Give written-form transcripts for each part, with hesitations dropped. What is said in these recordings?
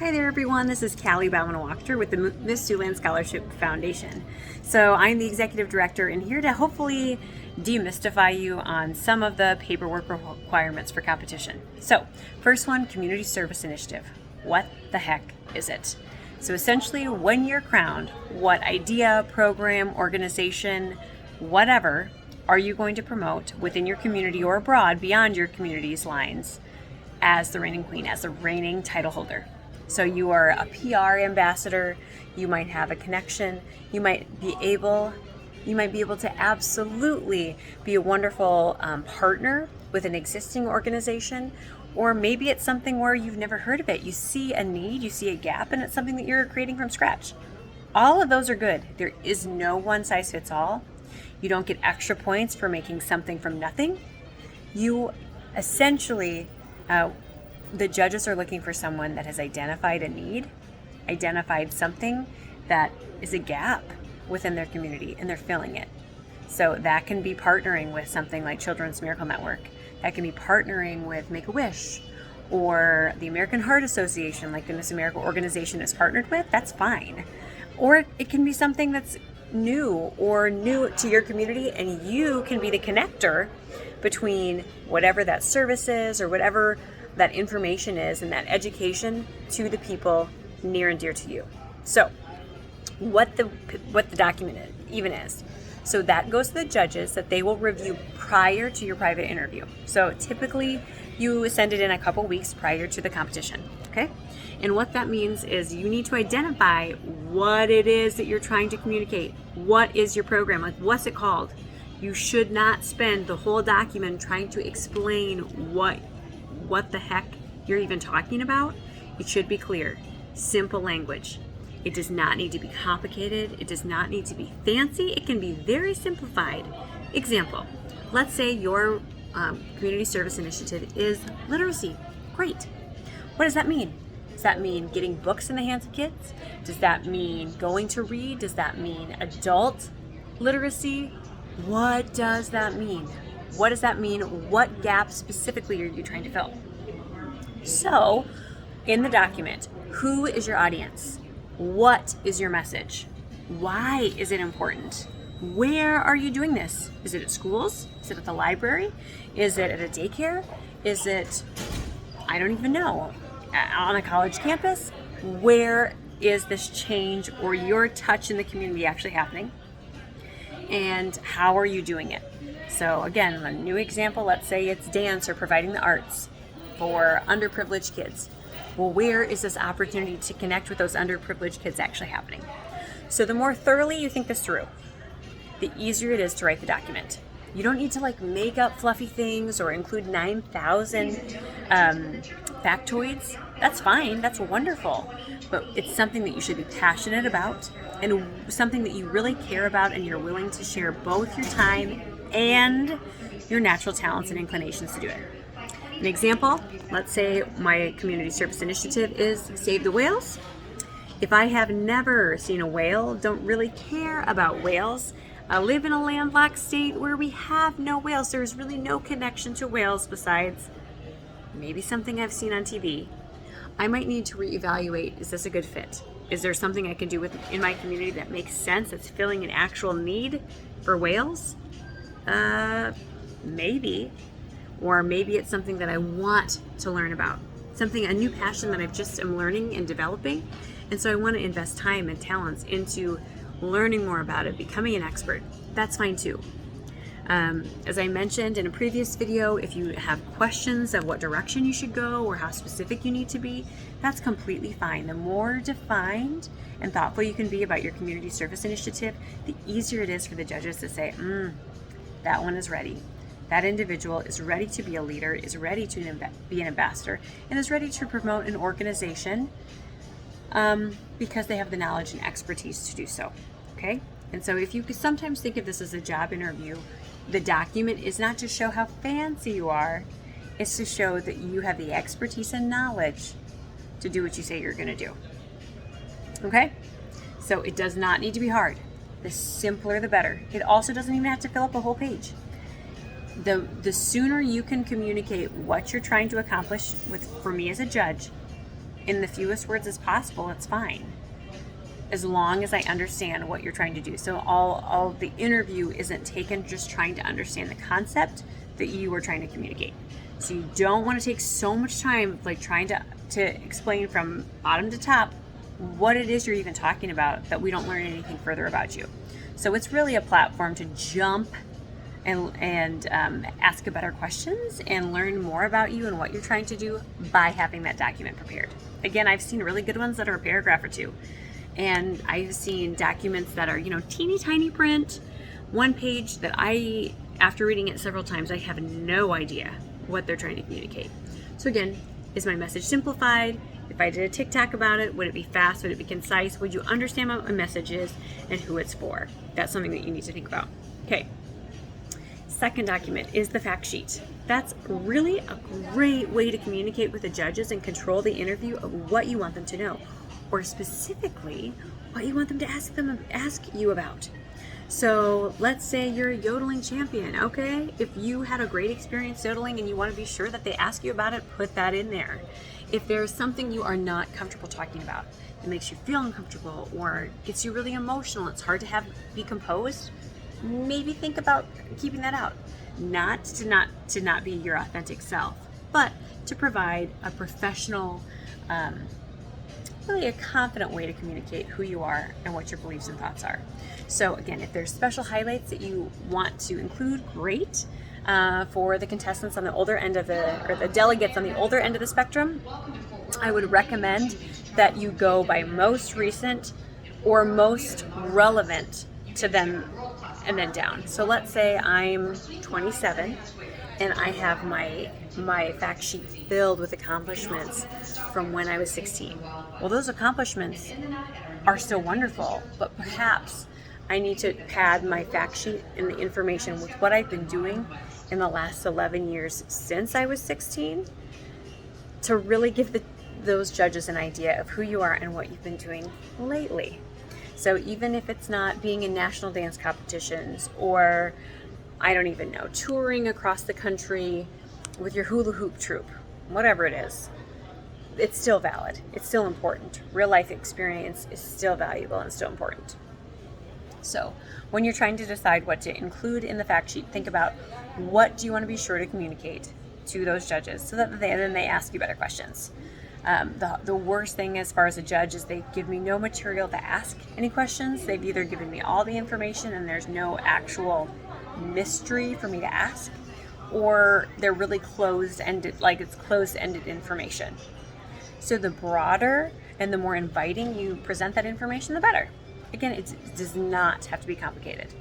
Hi there everyone, this is Callie Bauman-Wachter with the Miss Siouxland Scholarship Foundation. So I'm the Executive Director and here to hopefully demystify you on some of the paperwork requirements for competition. So first one, Community Service Initiative. What the heck is it? So essentially, when you're crowned, what idea, program, organization, whatever are you going to promote within your community or abroad beyond your community's lines as the reigning queen, as the reigning title holder? So you are a PR ambassador, you might have a connection, you might be able to absolutely be a wonderful partner with an existing organization, or maybe it's something where you've never heard of it. You see a need, you see a gap, and it's something that you're creating from scratch. All of those are good. There is no one size fits all. You don't get extra points for making something from nothing. You essentially, the judges are looking for someone that has identified a need, identified something that is a gap within their community, and they're filling it. So that can be partnering with something like Children's Miracle Network. That can be partnering with Make-A-Wish or the American Heart Association, like the Miss America organization is partnered with. That's fine. Or it can be something that's new to your community, and you can be the connector between whatever that service is or whatever that information is and that education to the people near and dear to you. So what the document even is. So that goes to the judges that they will review prior to your private interview. So typically you send it in a couple weeks prior to the competition, okay? And what that means is you need to identify what it is that you're trying to communicate. What is your program? Like, what's it called? You should not spend the whole document trying to explain what the heck you're even talking about. It should be clear, simple language. It does not need to be complicated. It does not need to be fancy. It can be very simplified. Example, let's say your community service initiative is literacy. Great. What does that mean? Does that mean getting books in the hands of kids? Does that mean going to read? Does that mean adult literacy? What does that mean? What does that mean? What gap specifically are you trying to fill? So, in the document, who is your audience? What is your message? Why is it important? Where are you doing this? Is it at schools? Is it at the library? Is it at a daycare? Is it, I don't even know, on a college campus? Where is this change or your touch in the community actually happening? And how are you doing it? So again, a new example, let's say it's dance or providing the arts for underprivileged kids. Well, where is this opportunity to connect with those underprivileged kids actually happening? So the more thoroughly you think this through, the easier it is to write the document. You don't need to make up fluffy things or include 9,000 factoids. That's fine, that's wonderful. But it's something that you should be passionate about and something that you really care about, and you're willing to share both your time and your natural talents and inclinations to do it. An example, let's say my community service initiative is Save the Whales. If I have never seen a whale, don't really care about whales, I live in a landlocked state where we have no whales, there's really no connection to whales besides maybe something I've seen on TV, I might need to reevaluate, is this a good fit? Is there something I can do in my community that makes sense, that's filling an actual need for whales? Maybe. Or maybe it's something that I want to learn about, a new passion that I've just am learning and developing. And so I want to invest time and talents into learning more about it, becoming an expert. That's fine too. As I mentioned in a previous video, if you have questions of what direction you should go or how specific you need to be, that's completely fine. The more defined and thoughtful you can be about your community service initiative, the easier it is for the judges to say, that one is ready. That individual is ready to be a leader, is ready to be an ambassador, and is ready to promote an organization because they have the knowledge and expertise to do so, okay? And so if you could sometimes think of this as a job interview, the document is not to show how fancy you are, it's to show that you have the expertise and knowledge to do what you say you're gonna do, okay? So it does not need to be hard. The simpler, the better. It also doesn't even have to fill up a whole page. The sooner you can communicate what you're trying to accomplish for me as a judge, in the fewest words as possible, it's fine, as long as I understand what you're trying to do. So all the interview isn't taken just trying to understand the concept that you are trying to communicate. So you don't want to take so much time like trying to explain from bottom to top what it is you're even talking about, that we don't learn anything further about you. So it's really a platform to jump and ask better questions and learn more about you and what you're trying to do by having that document prepared. Again, I've seen really good ones that are a paragraph or two. And I've seen documents that are, teeny tiny print, one page that after reading it several times, I have no idea what they're trying to communicate. So again, is my message simplified? If I did a TikTok about it, would it be fast? Would it be concise? Would you understand what my message is and who it's for? That's something that you need to think about. Okay. Second document is the fact sheet. That's really a great way to communicate with the judges and control the interview of what you want them to know, or specifically what you want them to ask you about. So let's say you're a yodeling champion, okay? If you had a great experience yodeling and you want to be sure that they ask you about it, put that in there. If there's something you are not comfortable talking about, it makes you feel uncomfortable or gets you really emotional, it's hard to be composed, maybe think about keeping that out. Not to not be your authentic self, but to provide a professional, really a confident way to communicate who you are and what your beliefs and thoughts are. So again, if there's special highlights that you want to include, great. For the contestants on the older end of the delegates on the older end of the spectrum, I would recommend that you go by most recent or most relevant to them and then down. So let's say I'm 27 and I have my fact sheet filled with accomplishments from when I was 16. Well, those accomplishments are still wonderful, but perhaps I need to pad my fact sheet and the information with what I've been doing in the last 11 years since I was 16 to really give those judges an idea of who you are and what you've been doing lately. So even if it's not being in national dance competitions or, I don't even know, touring across the country with your hula hoop troupe, whatever it is, it's still valid. It's still important. Real life experience is still valuable and still important. So when you're trying to decide what to include in the fact sheet, think about what do you want to be sure to communicate to those judges so that then they ask you better questions. The worst thing as far as a judge is they give me no material to ask any questions. They've either given me all the information and there's no actual mystery for me to ask, or they're really closed-ended, like it's closed-ended information. So the broader and the more inviting you present that information, the better. Again, it does not have to be complicated.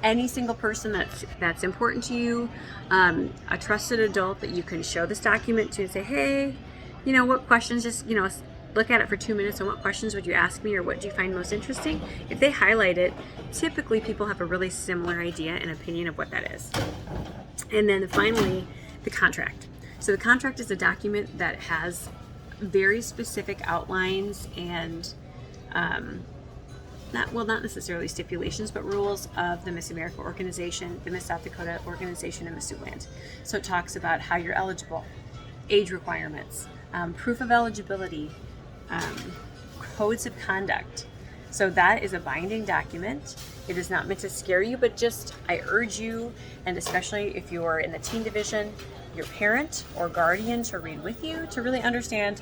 Any single person that's important to you, a trusted adult that you can show this document to and say, hey, what questions, just, look at it for 2 minutes and what questions would you ask me or what do you find most interesting? If they highlight it, typically people have a really similar idea and opinion of what that is. And then finally, the contract. So the contract is a document that has very specific outlines and not necessarily stipulations, but rules of the Miss America organization, the Miss South Dakota organization, and Miss Siouxland. So it talks about how you're eligible, age requirements, proof of eligibility, codes of conduct. So that is a binding document. It is not meant to scare you, but just I urge you, and especially if you're in the teen division, your parent or guardian to read with you to really understand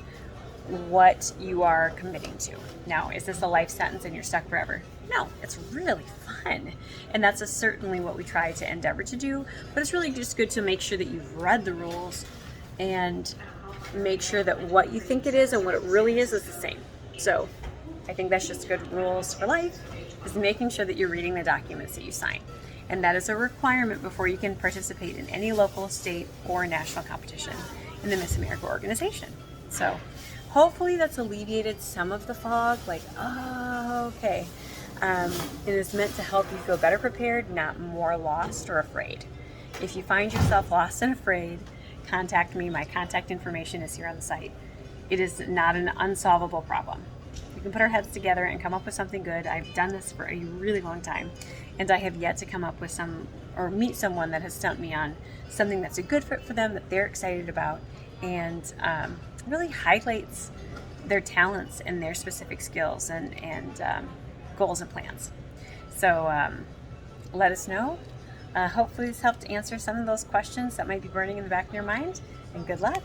what you are committing to. Now, is this a life sentence and you're stuck forever? No, it's really fun. And that's certainly what we try to endeavor to do, but it's really just good to make sure that you've read the rules and make sure that what you think it is and what it really is the same. So I think that's just good rules for life, is making sure that you're reading the documents that you sign. And that is a requirement before you can participate in any local, state, or national competition in the Miss America organization. So hopefully that's alleviated some of the fog, like, oh, okay. It is meant to help you feel better prepared, not more lost or afraid. If you find yourself lost and afraid, contact me. My contact information is here on the site. It is not an unsolvable problem. We can put our heads together and come up with something good. I've done this for a really long time, and I have yet to come up with meet someone that has stumped me on something that's a good fit for them, that they're excited about, and really highlights their talents and their specific skills and goals and plans. So let us know. Hopefully this helped answer some of those questions that might be burning in the back of your mind, and good luck.